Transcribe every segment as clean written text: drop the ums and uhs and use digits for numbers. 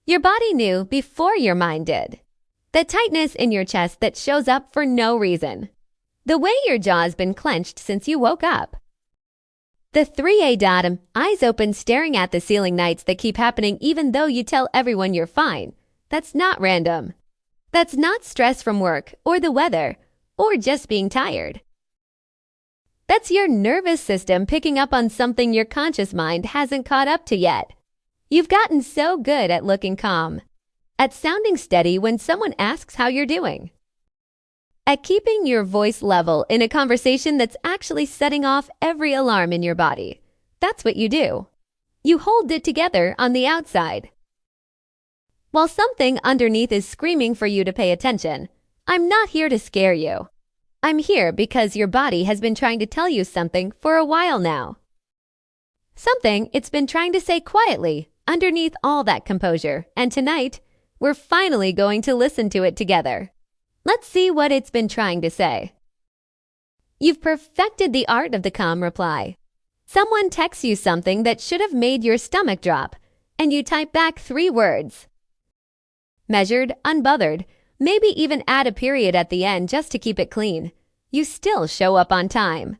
Your body knew before your mind did. The tightness in your chest that shows up for no reason. The way your jaw's been clenched since you woke up. The 3A datum, eyes open staring at the ceiling nights that keep happening even though you tell everyone you're fine. That's not random. That's not stress from work or the weather or just being tired. That's your nervous system picking up on something your conscious mind hasn't caught up to yet. You've gotten so good at looking calm, at sounding steady when someone asks how you're doing, at keeping your voice level in a conversation that's actually setting off every alarm in your body. That's what you do. You hold it together on the outside. While something underneath is screaming for you to pay attention, I'm not here to scare you. I'm here because your body has been trying to tell you something for a while now. Something it's been trying to say quietly underneath all that composure, and tonight, we're finally going to listen to it together. Let's see what it's been trying to say. You've perfected the art of the calm reply. Someone texts you something that should have made your stomach drop, and you type back 3 words. Measured, unbothered, maybe even add a period at the end just to keep it clean. You still show up on time.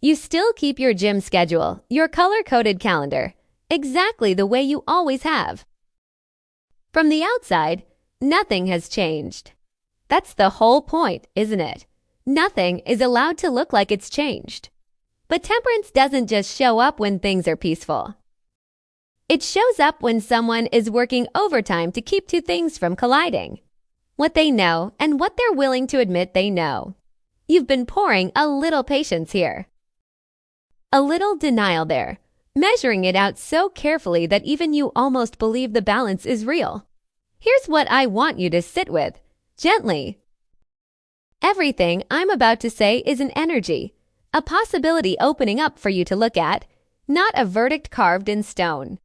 You still keep your gym schedule, your color-coded calendar, exactly the way you always have. From the outside, nothing has changed. That's the whole point, isn't it? Nothing is allowed to look like it's changed. But temperance doesn't just show up when things are peaceful. It shows up when someone is working overtime to keep 2 things from colliding. What they know and what they're willing to admit they know. You've been pouring a little patience here. A little denial there, measuring it out so carefully that even you almost believe the balance is real. Here's what I want you to sit with, gently. Everything I'm about to say is an energy, a possibility opening up for you to look at, not a verdict carved in stone.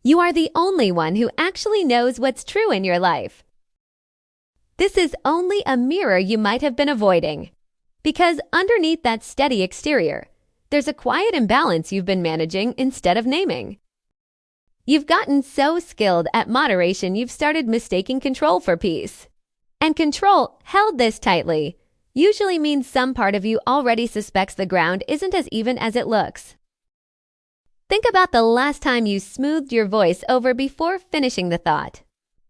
You are the only one who actually knows what's true in your life. This is only a mirror you might have been avoiding. Because underneath that steady exterior, there's a quiet imbalance you've been managing instead of naming. You've gotten so skilled at moderation you've started mistaking control for peace. And control, held this tightly, usually means some part of you already suspects the ground isn't as even as it looks. Think about the last time you smoothed your voice over before finishing the thought,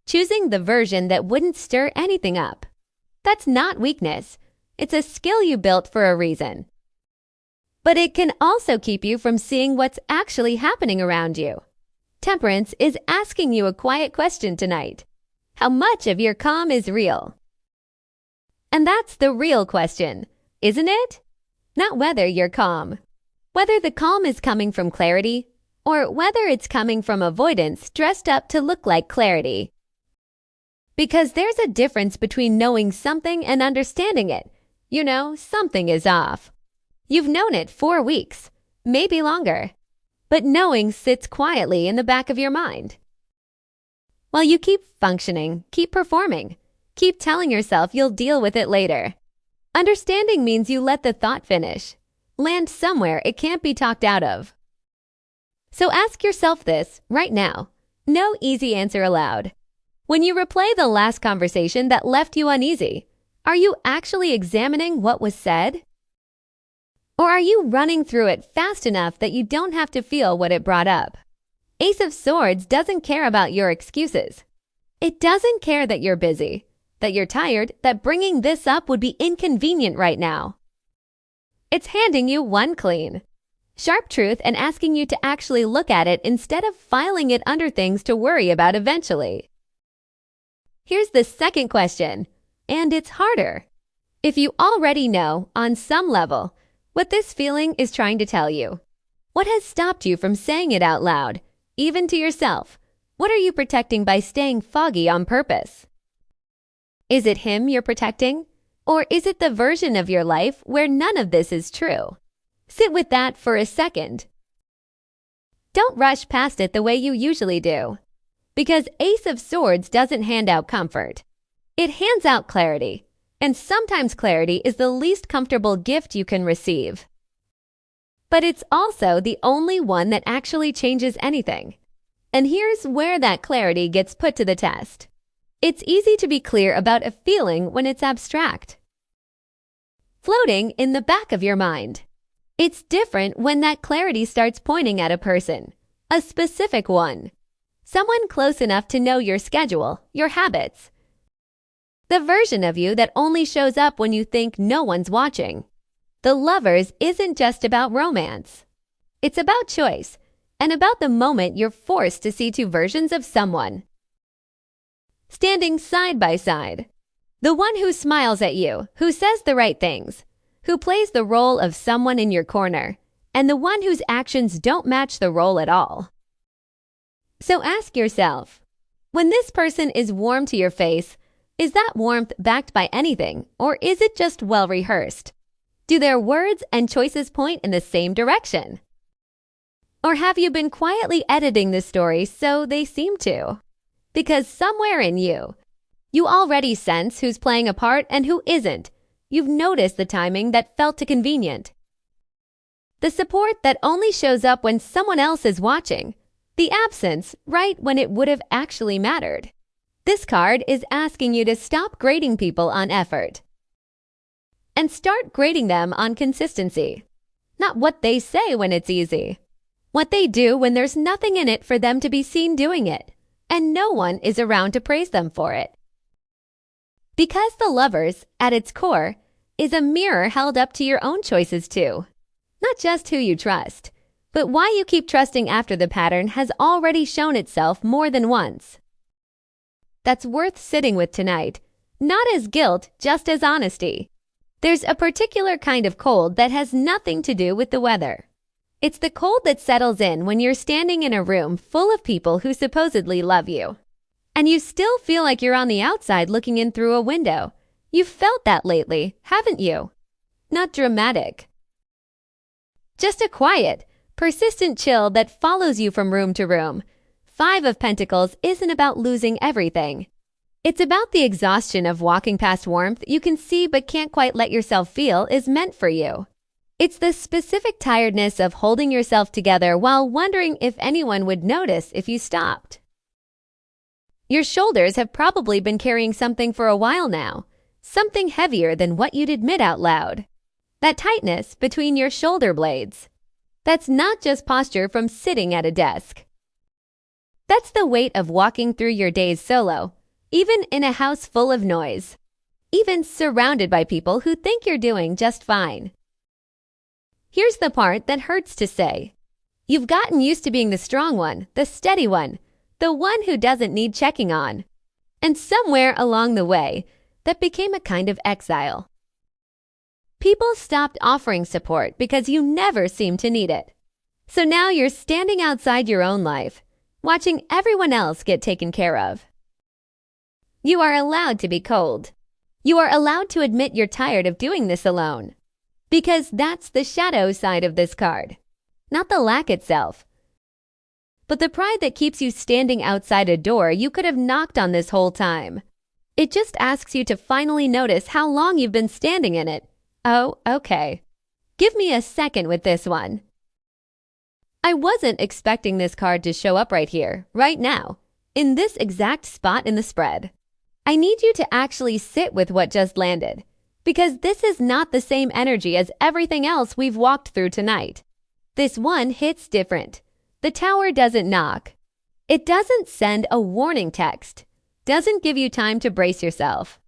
choosing the version that wouldn't stir anything up. That's not weakness. It's a skill you built for a reason. But it can also keep you from seeing what's actually happening around you. Temperance is asking you a quiet question tonight. How much of your calm is real? And that's the real question, isn't it? Not whether you're calm. Whether the calm is coming from clarity, or whether it's coming from avoidance dressed up to look like clarity. Because there's a difference between knowing something and understanding it. You know, something is off. You've known it 4 weeks, maybe longer. But knowing sits quietly in the back of your mind. While you keep functioning, keep performing, keep telling yourself you'll deal with it later. Understanding means you let the thought finish. Land somewhere it can't be talked out of. So ask yourself this right now. No easy answer allowed. When you replay the last conversation that left you uneasy, are you actually examining what was said? Or are you running through it fast enough that you don't have to feel what it brought up? Ace of Swords doesn't care about your excuses. It doesn't care that you're busy, that you're tired, that bringing this up would be inconvenient right now. It's handing you one clean, sharp truth and asking you to actually look at it instead of filing it under things to worry about eventually. Here's the second question, and it's harder. If you already know, on some level, what this feeling is trying to tell you, what has stopped you from saying it out loud, even to yourself? What are you protecting by staying foggy on purpose? Is it him you're protecting? Or is it the version of your life where none of this is true? Sit with that for a second. Don't rush past it the way you usually do. Because Ace of Swords doesn't hand out comfort. It hands out clarity. And sometimes clarity is the least comfortable gift you can receive. But it's also the only one that actually changes anything. And here's where that clarity gets put to the test. It's easy to be clear about a feeling when it's abstract, floating in the back of your mind. It's different when that clarity starts pointing at a person, a specific one, someone close enough to know your schedule, your habits, the version of you that only shows up when you think no one's watching. The Lovers isn't just about romance. It's about choice, and about the moment you're forced to see two versions of someone, standing side by side. The one who smiles at you, who says the right things, who plays the role of someone in your corner, and the one whose actions don't match the role at all. So ask yourself, when this person is warm to your face, is that warmth backed by anything, or is it just well rehearsed? Do their words and choices point in the same direction? Or have you been quietly editing the story so they seem to? Because somewhere in you, you already sense who's playing a part and who isn't. You've noticed the timing that felt too convenient, the support that only shows up when someone else is watching, the absence right when it would have actually mattered. This card is asking you to stop grading people on effort and start grading them on consistency. Not what they say when it's easy, what they do when there's nothing in it for them to be seen doing it, and no one is around to praise them for it. Because the Lovers, at its core, is a mirror held up to your own choices too. Not just who you trust, but why you keep trusting after the pattern has already shown itself more than once. That's worth sitting with tonight, not as guilt, just as honesty. There's a particular kind of cold that has nothing to do with the weather. It's the cold that settles in when you're standing in a room full of people who supposedly love you, and you still feel like you're on the outside looking in through a window. You've felt that lately, haven't you? Not dramatic, just a quiet, persistent chill that follows you from room to room. 5 of Pentacles isn't about losing everything. It's about the exhaustion of walking past warmth you can see but can't quite let yourself feel is meant for you. It's the specific tiredness of holding yourself together while wondering if anyone would notice if you stopped. Your shoulders have probably been carrying something for a while now, something heavier than what you'd admit out loud. That tightness between your shoulder blades. That's not just posture from sitting at a desk. That's the weight of walking through your days solo, even in a house full of noise, even surrounded by people who think you're doing just fine. Here's the part that hurts to say. You've gotten used to being the strong one, the steady one, the one who doesn't need checking on. And somewhere along the way, that became a kind of exile. People stopped offering support because you never seemed to need it. So now you're standing outside your own life, watching everyone else get taken care of. You are allowed to be cold. You are allowed to admit you're tired of doing this alone. Because that's the shadow side of this card. Not the lack itself, but the pride that keeps you standing outside a door you could have knocked on this whole time. It just asks you to finally notice how long you've been standing in it. Oh, okay. Give me a second with this one. I wasn't expecting this card to show up right here, right now, in this exact spot in the spread. I need you to actually sit with what just landed, because this is not the same energy as everything else we've walked through tonight. This one hits different. The Tower doesn't knock. It doesn't send a warning text. Doesn't give you time to brace yourself.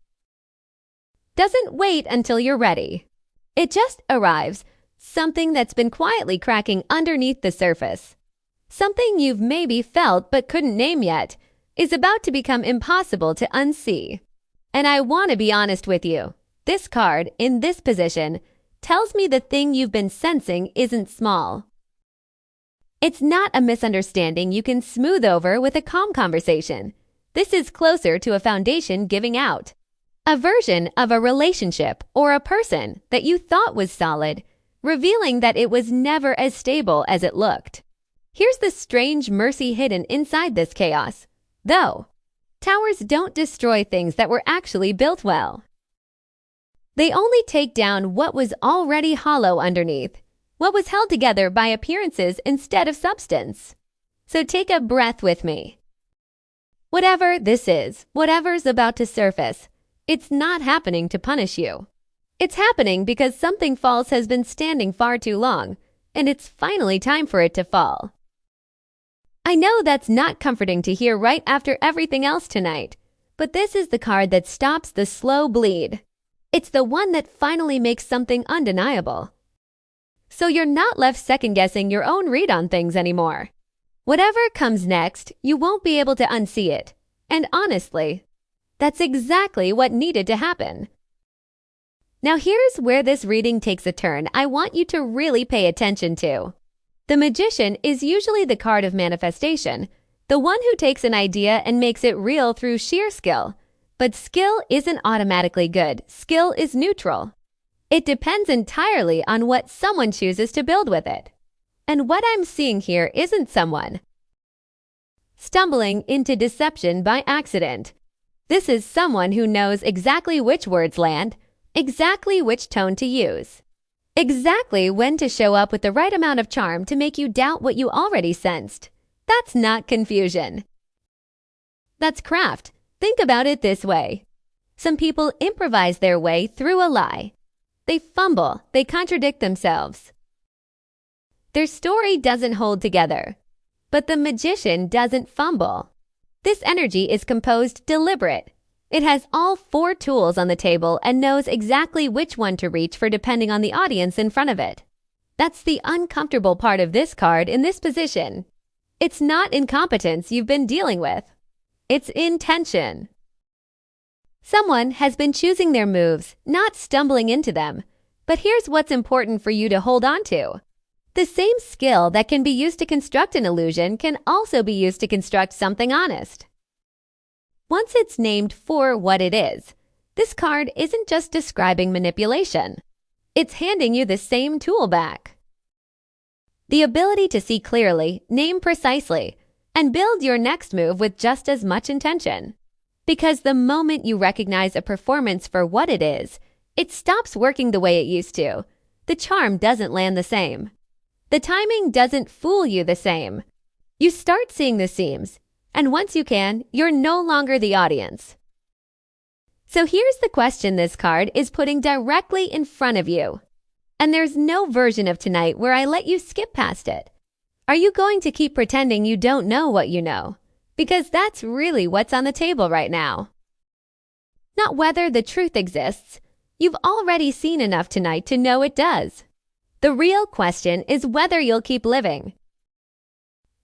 Doesn't wait until you're ready. It just arrives, something that's been quietly cracking underneath the surface. Something you've maybe felt but couldn't name yet is about to become impossible to unsee. And I want to be honest with you. This card, in this position, tells me the thing you've been sensing isn't small. It's not a misunderstanding you can smooth over with a calm conversation. This is closer to a foundation giving out. A version of a relationship or a person that you thought was solid, revealing that it was never as stable as it looked. Here's the strange mercy hidden inside this chaos. Though, towers don't destroy things that were actually built well. They only take down what was already hollow underneath, what was held together by appearances instead of substance. So take a breath with me. Whatever this is, whatever's about to surface, it's not happening to punish you. It's happening because something false has been standing far too long, and it's finally time for it to fall. I know that's not comforting to hear right after everything else tonight, but this is the card that stops the slow bleed. It's the one that finally makes something undeniable. So you're not left second-guessing your own read on things anymore. Whatever comes next, you won't be able to unsee it. And honestly, that's exactly what needed to happen. Now here's where this reading takes a turn I want you to really pay attention to. The Magician is usually the card of manifestation, the one who takes an idea and makes it real through sheer skill. But skill isn't automatically good. Skill is neutral. It depends entirely on what someone chooses to build with it. And what I'm seeing here isn't someone stumbling into deception by accident. This is someone who knows exactly which words land, exactly which tone to use, exactly when to show up with the right amount of charm to make you doubt what you already sensed. That's not confusion. That's craft. Think about it this way. Some people improvise their way through a lie. They fumble, they contradict themselves. Their story doesn't hold together. But the Magician doesn't fumble. This energy is composed deliberate. It has all 4 tools on the table and knows exactly which one to reach for depending on the audience in front of it. That's the uncomfortable part of this card in this position. It's not incompetence you've been dealing with. It's intention. Someone has been choosing their moves, not stumbling into them. But here's what's important for you to hold on to. The same skill that can be used to construct an illusion can also be used to construct something honest. Once it's named for what it is, this card isn't just describing manipulation. It's handing you the same tool back. The ability to see clearly, name precisely, and build your next move with just as much intention. Because the moment you recognize a performance for what it is, it stops working the way it used to. The charm doesn't land the same. The timing doesn't fool you the same. You start seeing the seams, and once you can, you're no longer the audience. So here's the question this card is putting directly in front of you. And there's no version of tonight where I let you skip past it. Are you going to keep pretending you don't know what you know? Because that's really what's on the table right now. Not whether the truth exists. You've already seen enough tonight to know it does. The real question is whether you'll keep living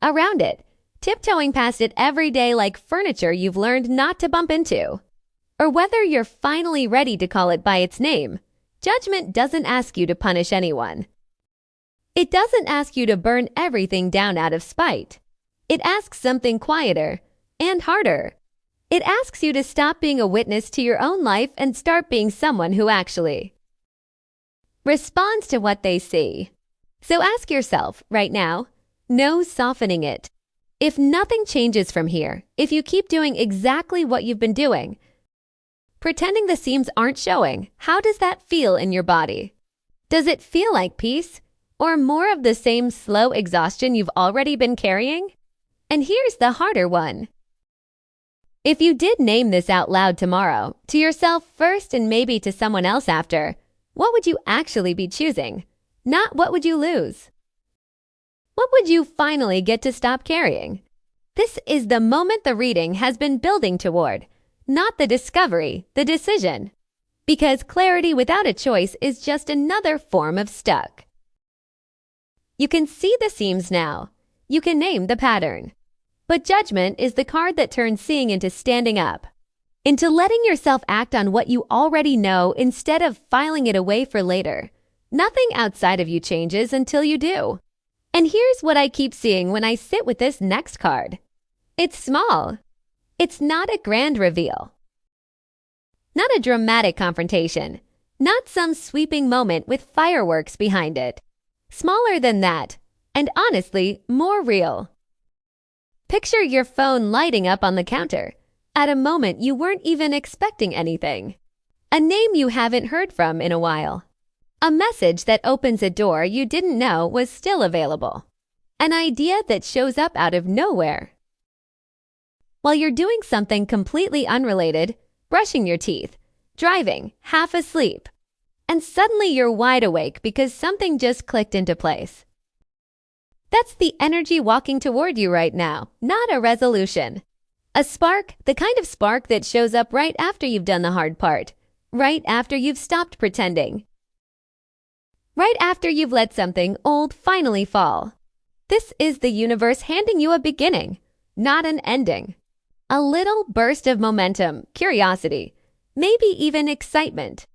around it, tiptoeing past it every day like furniture you've learned not to bump into, or whether you're finally ready to call it by its name. Judgment doesn't ask you to punish anyone. It doesn't ask you to burn everything down out of spite. It asks something quieter and harder. It asks you to stop being a witness to your own life and start being someone who actually responds to what they see. So ask yourself right now, no softening it. If nothing changes from here, if you keep doing exactly what you've been doing, pretending the seams aren't showing, how does that feel in your body? Does it feel like peace, or more of the same slow exhaustion you've already been carrying? And here's the harder one. If you did name this out loud tomorrow, to yourself first and maybe to someone else after, what would you actually be choosing? Not what would you lose? What would you finally get to stop carrying? This is the moment the reading has been building toward, not the discovery, the decision. Because clarity without a choice is just another form of stuck. You can see the seams now. You can name the pattern. But judgment is the card that turns seeing into standing up, into letting yourself act on what you already know instead of filing it away for later. Nothing outside of you changes until you do. And here's what I keep seeing when I sit with this next card. It's small. It's not a grand reveal. Not a dramatic confrontation. Not some sweeping moment with fireworks behind it. Smaller than that, and honestly, more real. Picture your phone lighting up on the counter at a moment you weren't even expecting anything. A name you haven't heard from in a while. A message that opens a door you didn't know was still available. an idea that shows up out of nowhere. While you're doing something completely unrelated, brushing your teeth, driving, half asleep, and suddenly you're wide awake because something just clicked into place. That's the energy walking toward you right now, not a resolution. A spark, the kind of spark that shows up right after you've done the hard part, right after you've stopped pretending, right after you've let something old finally fall. This is the universe handing you a beginning, not an ending. A little burst of momentum, curiosity, maybe even excitement.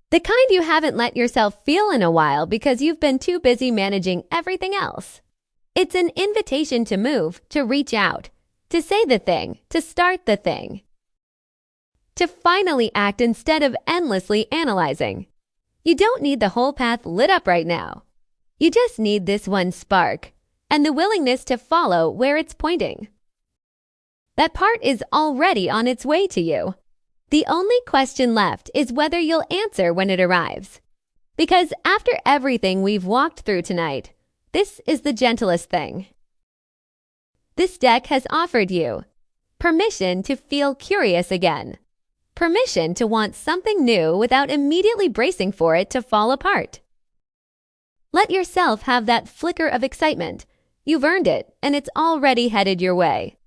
The kind you haven't let yourself feel in a while because you've been too busy managing everything else. It's an invitation to move, to reach out, to say the thing, to start the thing. To finally act instead of endlessly analyzing. You don't need the whole path lit up right now. You just need this one spark and the willingness to follow where it's pointing. That part is already on its way to you. The only question left is whether you'll answer when it arrives. Because after everything we've walked through tonight, this is the gentlest thing. This deck has offered you permission to feel curious again. Permission to want something new without immediately bracing for it to fall apart. Let yourself have that flicker of excitement. You've earned it, and it's already headed your way.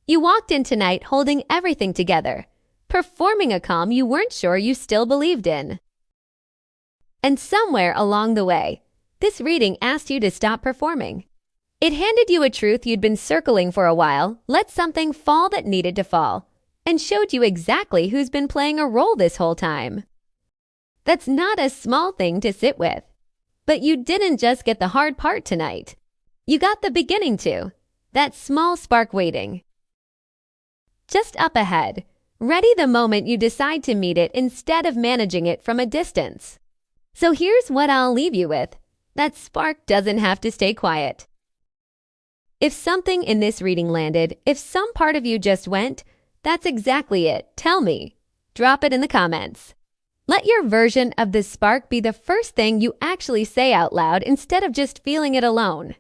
You walked in tonight holding everything together, performing a calm you weren't sure you still believed in. And somewhere along the way, this reading asked you to stop performing. It handed you a truth you'd been circling for a while, let something fall that needed to fall, and showed you exactly who's been playing a role this whole time. That's not a small thing to sit with. But you didn't just get the hard part tonight. You got the beginning too, that small spark waiting. Just up ahead, ready the moment you decide to meet it instead of managing it from a distance. So here's what I'll leave you with. That spark doesn't have to stay quiet. If something in this reading landed, if some part of you just went, that's exactly it. Tell me. Drop it in the comments. Let your version of the spark be the first thing you actually say out loud instead of just feeling it alone.